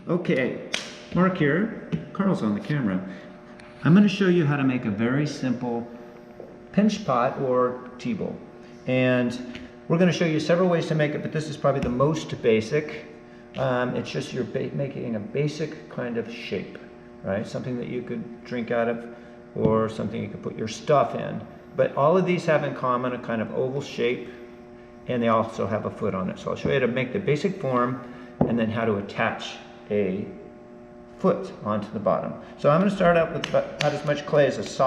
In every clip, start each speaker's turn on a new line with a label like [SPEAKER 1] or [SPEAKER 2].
[SPEAKER 1] Okay, Mark here. Carl's on the camera. I'm going to show you how to make a very simple pinch pot or tea bowl. And we're going to show you several ways to make it, but this is probably the most basic. It's just you're making a basic kind of shape, right? Something that you could drink out of or something you could put your stuff in. But all of these have in common a kind of oval shape, and they also have a foot on it. So I'll show you how to make the basic form and then how to attach a foot onto the bottom. So I'm going to start out with about as much clay as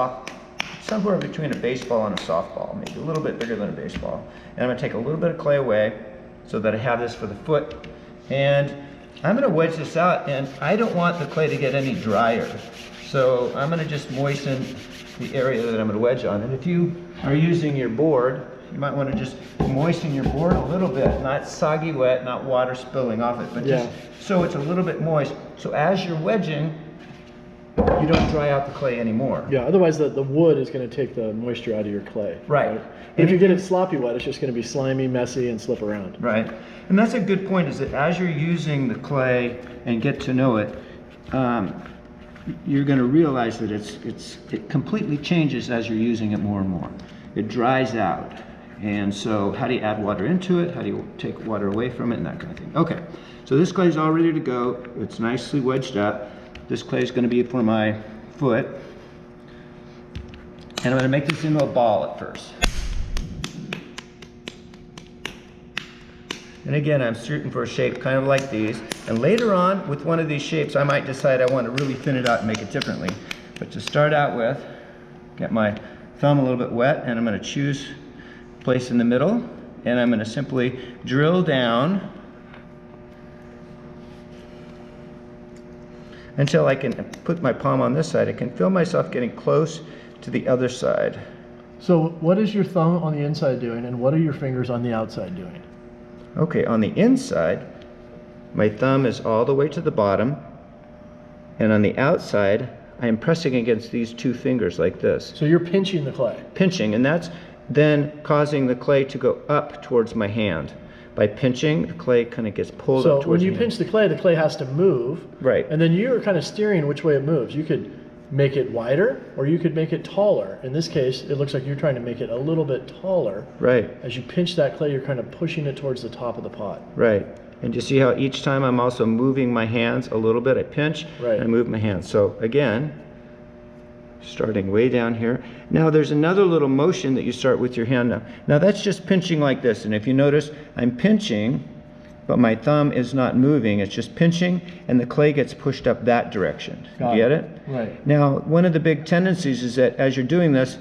[SPEAKER 1] somewhere between a baseball and a softball, maybe a little bit bigger than a baseball. And I'm going to take a little bit of clay away so that I have this for the foot. And I'm going to wedge this out, and I don't want the clay to get any drier. So I'm going to just moisten the area that I'm going to wedge on. And if you are using your board, you might want to just moisten your board a little bit, not soggy wet, not water spilling off it, but just so it's a little bit moist. So as you're wedging, you don't dry out the clay anymore.
[SPEAKER 2] Yeah, otherwise the wood is going to take the moisture out of your clay.
[SPEAKER 1] Right.
[SPEAKER 2] And if you get it sloppy wet, it's just going to be slimy, messy, and slip around.
[SPEAKER 1] Right. And that's a good point, is that as you're using the clay and get to know it, you're going to realize that it completely changes as you're using it more and more. It dries out. And so how do you add water into it? How do you take water away from it and that kind of thing? Okay, so this clay is all ready to go. It's nicely wedged up. This clay is going to be for my foot. And I'm going to make this into a ball at first. And again, I'm shooting for a shape kind of like these. And later on, with one of these shapes, I might decide I want to really thin it out and make it differently. But to start out with, get my thumb a little bit wet, and I'm going to choose place in the middle, and I'm going to simply drill down until I can put my palm on this side. I can feel myself getting close to the other side.
[SPEAKER 2] So what is your thumb on the inside doing, and what are your fingers on the outside doing?
[SPEAKER 1] Okay, on the inside, my thumb is all the way to the bottom, and on the outside, I am pressing against these two fingers like this.
[SPEAKER 2] So you're pinching the clay.
[SPEAKER 1] Pinching, and that's then causing the clay to go up towards my hand. By pinching, the clay kind of gets pulled up towards
[SPEAKER 2] So when you
[SPEAKER 1] me.
[SPEAKER 2] pinch the clay has to move.
[SPEAKER 1] Right.
[SPEAKER 2] And then you're kind of steering which way it moves. You could make it wider, or you could make it taller. In this case, it looks like you're trying to make it a little bit taller.
[SPEAKER 1] Right.
[SPEAKER 2] As you pinch that clay, you're kind of pushing it towards the top of the pot.
[SPEAKER 1] Right. And you see how each time I'm also moving my hands a little bit. I pinch,
[SPEAKER 2] right,
[SPEAKER 1] and I move my hands. So again, starting way down here. Now there's another little motion that you start with your hand now. Now that's just pinching like this, and if you notice, I'm pinching, but my thumb is not moving. It's just pinching, and the clay gets pushed up that direction. You get it?
[SPEAKER 2] Right.
[SPEAKER 1] Now, one of the big tendencies is that as you're doing this,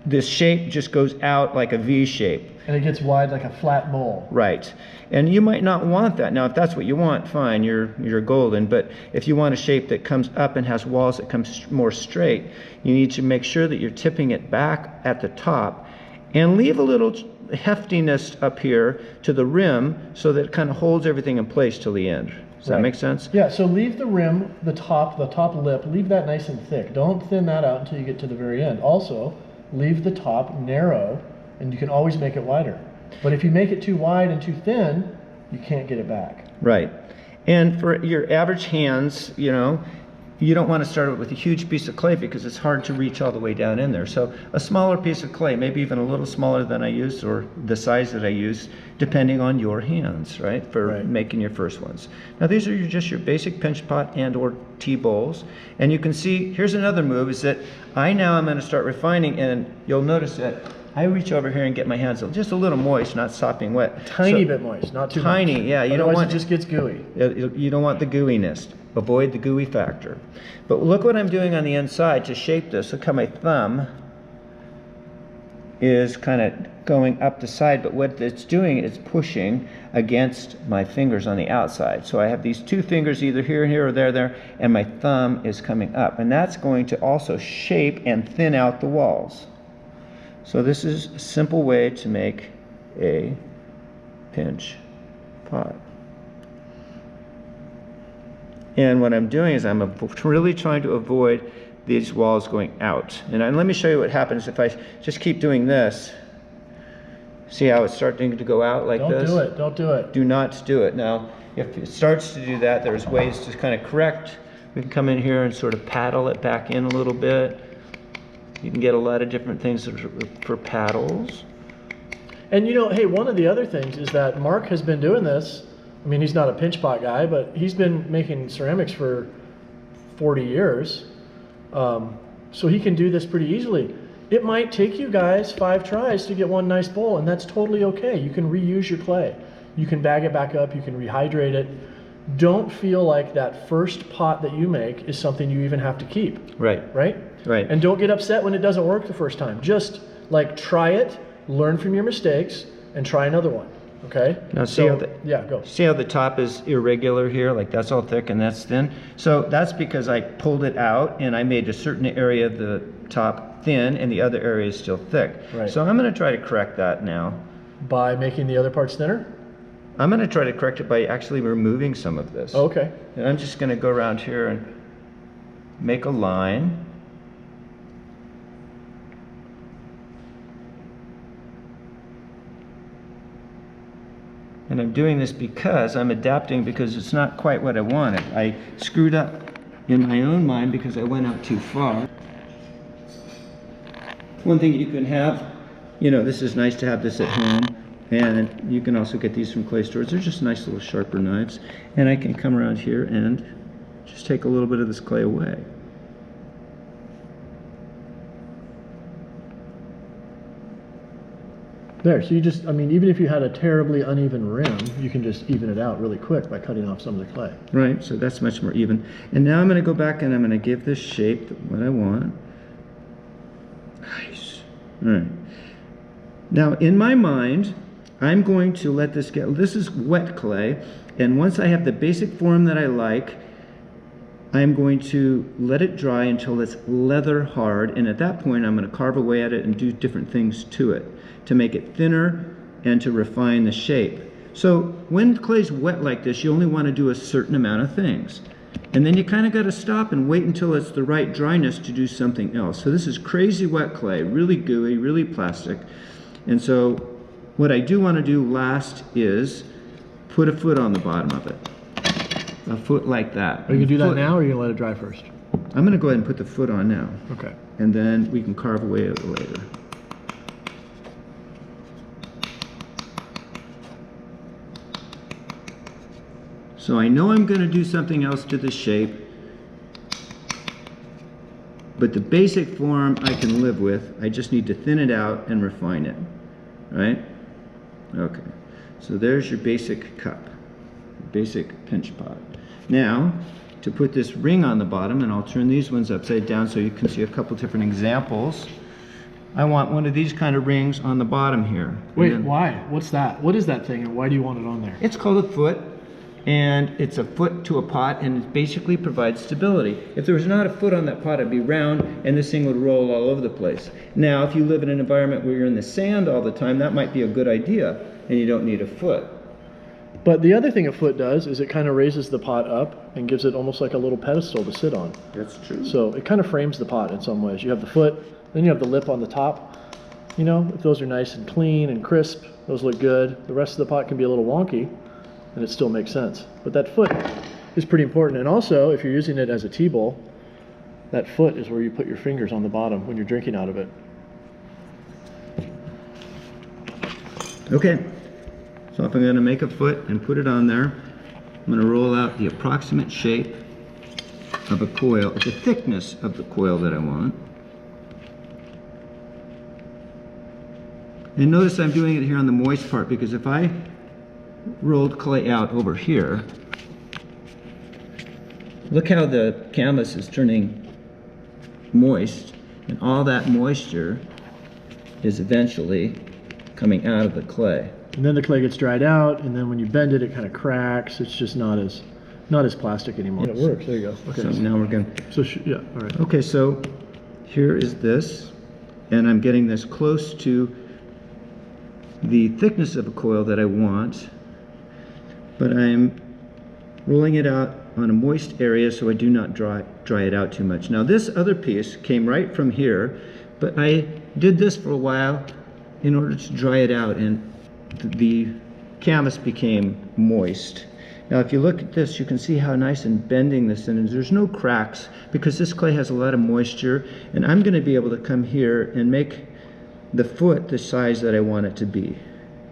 [SPEAKER 1] this shape just goes out like a V shape.
[SPEAKER 2] And it gets wide like a flat bowl.
[SPEAKER 1] Right. And you might not want that. Now, if that's what you want, fine, you're golden. But if you want a shape that comes up and has walls that come more straight, you need to make sure that you're tipping it back at the top and leave a little heftiness up here to the rim so that it kind of holds everything in place till the end. Does that make sense?
[SPEAKER 2] Yeah, so leave the rim, the top lip, leave that nice and thick. Don't thin that out until you get to the very end. Also, leave the top narrow, and you can always make it wider. But if you make it too wide and too thin, you can't get it back.
[SPEAKER 1] Right. And for your average hands, you know, you don't want to start with a huge piece of clay because it's hard to reach all the way down in there. So a smaller piece of clay, maybe even a little smaller than I used, or the size that I used, depending on your hands, right, for making your first ones. Now these are just your basic pinch pot and or tea bowls. And you can see, here's another move, is that I'm going to start refining, and you'll notice that I reach over here and get my hands just a little moist, not sopping wet.
[SPEAKER 2] Tiny bit moist, not too
[SPEAKER 1] tiny,
[SPEAKER 2] much.
[SPEAKER 1] Yeah. You don't want
[SPEAKER 2] it just gets gooey.
[SPEAKER 1] You don't want the gooiness. Avoid the gooey factor. But look what I'm doing on the inside to shape this. Look how my thumb is kind of going up the side, but what it's doing is pushing against my fingers on the outside. So I have these two fingers either here, here, or there, and my thumb is coming up. And that's going to also shape and thin out the walls. So this is a simple way to make a pinch pot. And what I'm doing is I'm really trying to avoid these walls going out. And let me show you what happens if I just keep doing this. See how it's starting to go out like this?
[SPEAKER 2] Don't do it. Don't do it.
[SPEAKER 1] Do not do it. Now, if it starts to do that, there's ways to kind of correct. We can come in here and sort of paddle it back in a little bit. You can get a lot of different things for paddles.
[SPEAKER 2] And you know, hey, one of the other things is that Mark has been doing this. I mean, he's not a pinch pot guy, but he's been making ceramics for 40 years. So he can do this pretty easily. It might take you guys 5 tries to get one nice bowl, and that's totally okay. You can reuse your clay. You can bag it back up, you can rehydrate it. Don't feel like that first pot that you make is something you even have to keep.
[SPEAKER 1] Right.
[SPEAKER 2] Right?
[SPEAKER 1] Right.
[SPEAKER 2] And don't get upset when it doesn't work the first time. Just like try it, learn from your mistakes, and try another one. Okay?
[SPEAKER 1] Now see how
[SPEAKER 2] yeah, go.
[SPEAKER 1] See how the top is irregular here? Like that's all thick and that's thin? So that's because I pulled it out and I made a certain area of the top thin and the other area is still thick.
[SPEAKER 2] Right.
[SPEAKER 1] So I'm going to try to correct that now.
[SPEAKER 2] By making the other parts thinner?
[SPEAKER 1] I'm going to try to correct it by actually removing some of this.
[SPEAKER 2] Okay.
[SPEAKER 1] And I'm just going to go around here and make a line. And I'm doing this because I'm adapting because it's not quite what I wanted. I screwed up in my own mind because I went out too far. One thing you can have, you know, this is nice to have this at home, and you can also get these from clay stores. They're just nice little sharper knives. And I can come around here and just take a little bit of this clay away.
[SPEAKER 2] There, so you just, I mean, even if you had a terribly uneven rim, you can just even it out really quick by cutting off some of the clay.
[SPEAKER 1] Right, so that's much more even. And now I'm going to go back and I'm going to give this shape what I want. Nice. All right. Now, in my mind, I'm going to let this get, this is wet clay, and once I have the basic form that I like, I'm going to let it dry until it's leather hard, and at that point I'm going to carve away at it and do different things to it to make it thinner and to refine the shape. So when clay's wet like this, you only want to do a certain amount of things. And then you kind of got to stop and wait until it's the right dryness to do something else. So this is crazy wet clay, really gooey, really plastic. And so what I do want to do last is put a foot on the bottom of it. A foot like that.
[SPEAKER 2] Are you going to do that now, or are you going to let it dry first?
[SPEAKER 1] I'm going to go ahead and put the foot on now.
[SPEAKER 2] Okay.
[SPEAKER 1] And then we can carve away at it later. So I know I'm going to do something else to the shape, but the basic form I can live with. I just need to thin it out and refine it, right? Okay, so there's your basic cup, basic pinch pot. Now, to put this ring on the bottom, and I'll turn these ones upside down so you can see a couple different examples. I want one of these kind of rings on the bottom here.
[SPEAKER 2] Wait, why? What's that? What is that thing, and why do you want it on there?
[SPEAKER 1] It's called a foot, and it's a foot to a pot, and it basically provides stability. If there was not a foot on that pot, it'd be round, and this thing would roll all over the place. Now, if you live in an environment where you're in the sand all the time, that might be a good idea, and you don't need a foot.
[SPEAKER 2] But the other thing a foot does is it kind of raises the pot up and gives it almost like a little pedestal to sit on.
[SPEAKER 1] That's true.
[SPEAKER 2] So it kind of frames the pot in some ways. You have the foot, then you have the lip on the top. You know, if those are nice and clean and crisp, those look good. The rest of the pot can be a little wonky, and it still makes sense. But that foot is pretty important. And also, if you're using it as a tea bowl, that foot is where you put your fingers on the bottom when you're drinking out of it.
[SPEAKER 1] Okay, so if I'm going to make a foot and put it on there, I'm going to roll out the approximate shape of a coil, the thickness of the coil that I want. And notice I'm doing it here on the moist part, because if I rolled clay out over here, look how the canvas is turning moist, and all that moisture is eventually coming out of the clay.
[SPEAKER 2] And then the clay gets dried out, and then when you bend it, it kind of cracks. It's just not as plastic anymore. Yeah, it works. There you go. Okay.
[SPEAKER 1] So now we're going to...
[SPEAKER 2] Yeah, all right.
[SPEAKER 1] Okay, so here is this, and I'm getting this close to the thickness of a coil that I want, but I'm rolling it out on a moist area so I do not dry it out too much. Now this other piece came right from here, but I did this for a while in order to dry it out, and the canvas became moist. Now if you look at this, you can see how nice and bending this is. There's no cracks because this clay has a lot of moisture, and I'm going to be able to come here and make the foot the size that I want it to be.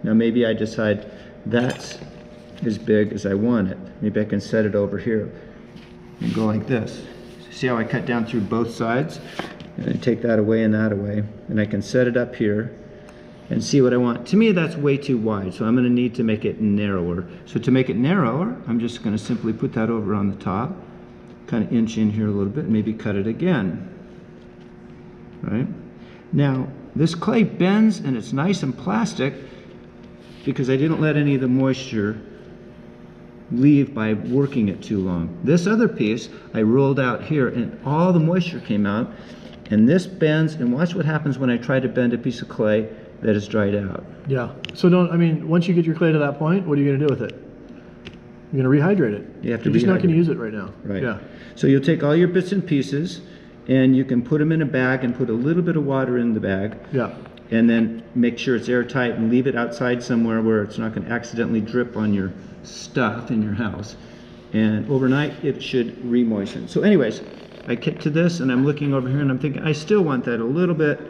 [SPEAKER 1] Now maybe I decide that's as big as I want it. Maybe I can set it over here and go like this. See how I cut down through both sides? And I take that away and that away, and I can set it up here and see what I want. To me, that's way too wide, so I'm going to need to make it narrower. So to make it narrower, I'm just going to simply put that over on the top, kind of inch in here a little bit, and maybe cut it again. Right? Now, this clay bends and it's nice and plastic because I didn't let any of the moisture leave by working it too long. This other piece I rolled out here and all the moisture came out, and this bends, and watch what happens when I try to bend a piece of clay that is dried out.
[SPEAKER 2] Yeah. So once you get your clay to that point, what are you going to do with it? You're going to rehydrate it.
[SPEAKER 1] You have to
[SPEAKER 2] You're just not going to
[SPEAKER 1] rehydrate.
[SPEAKER 2] use it right now.
[SPEAKER 1] Right.
[SPEAKER 2] Yeah.
[SPEAKER 1] So you'll take all your bits and pieces and you can put them in a bag and put a little bit of water in the bag.
[SPEAKER 2] Yeah.
[SPEAKER 1] And then make sure it's airtight and leave it outside somewhere where it's not going to accidentally drip on your stuff in your house. And overnight it should re-moisten. So anyways, I get to this and I'm looking over here and I'm thinking I still want that a little bit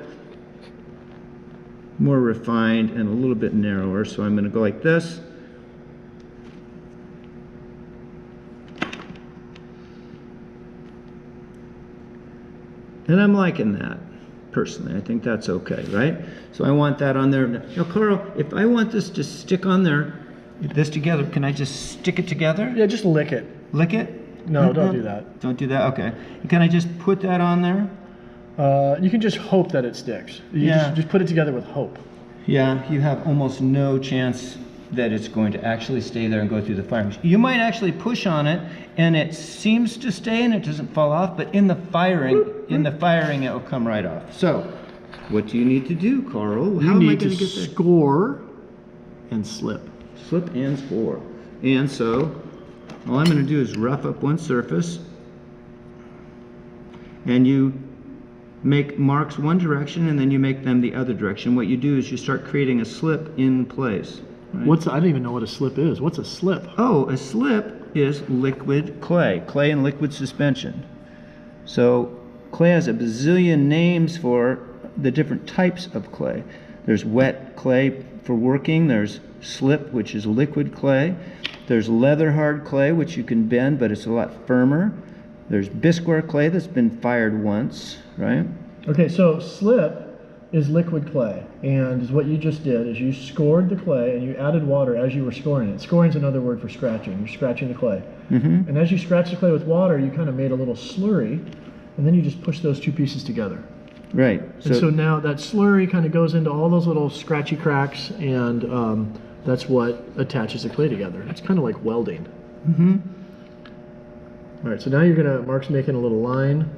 [SPEAKER 1] more refined and a little bit narrower. So I'm going to go like this. And I'm liking that, personally. I think that's okay, right? So I want that on there. Now, Carl, if I want this to stick on there, this together, can I just stick it together?
[SPEAKER 2] Yeah, just lick it.
[SPEAKER 1] Lick it?
[SPEAKER 2] No, don't do that.
[SPEAKER 1] Don't do that? Okay. And can I just put that on there?
[SPEAKER 2] You can just hope that it sticks. You just put it together with hope.
[SPEAKER 1] Yeah, you have almost no chance that it's going to actually stay there and go through the firing. You might actually push on it and it seems to stay and it doesn't fall off, but in the firing it will come right off. So, what do you need to do, Carl?
[SPEAKER 2] You
[SPEAKER 1] How am I
[SPEAKER 2] need
[SPEAKER 1] going
[SPEAKER 2] to
[SPEAKER 1] to get that?
[SPEAKER 2] score and slip.
[SPEAKER 1] Slip and score. And so, all I'm going to do is rough up one surface, and you make marks one direction and then you make them the other direction. What you do is you start creating a slip in place. Right?
[SPEAKER 2] I don't even know what a slip is. What's a slip?
[SPEAKER 1] Oh, a slip is liquid clay. Clay in liquid suspension. So clay has a bazillion names for the different types of clay. There's wet clay for working. There's slip, which is liquid clay. There's leather hard clay, which you can bend, but it's a lot firmer. There's bisqueware clay that's been fired once, right?
[SPEAKER 2] Okay, so slip is liquid clay, and what you just did is you scored the clay and you added water as you were scoring it. Scoring is another word for scratching. You're scratching the clay.
[SPEAKER 1] Mm-hmm.
[SPEAKER 2] And as you scratch the clay with water, you kind of made a little slurry, and then you just push those two pieces together.
[SPEAKER 1] Right.
[SPEAKER 2] And so now that slurry kind of goes into all those little scratchy cracks, and that's what attaches the clay together. It's kind of like welding.
[SPEAKER 1] Mm-hmm.
[SPEAKER 2] All right, so now Mark's making a little line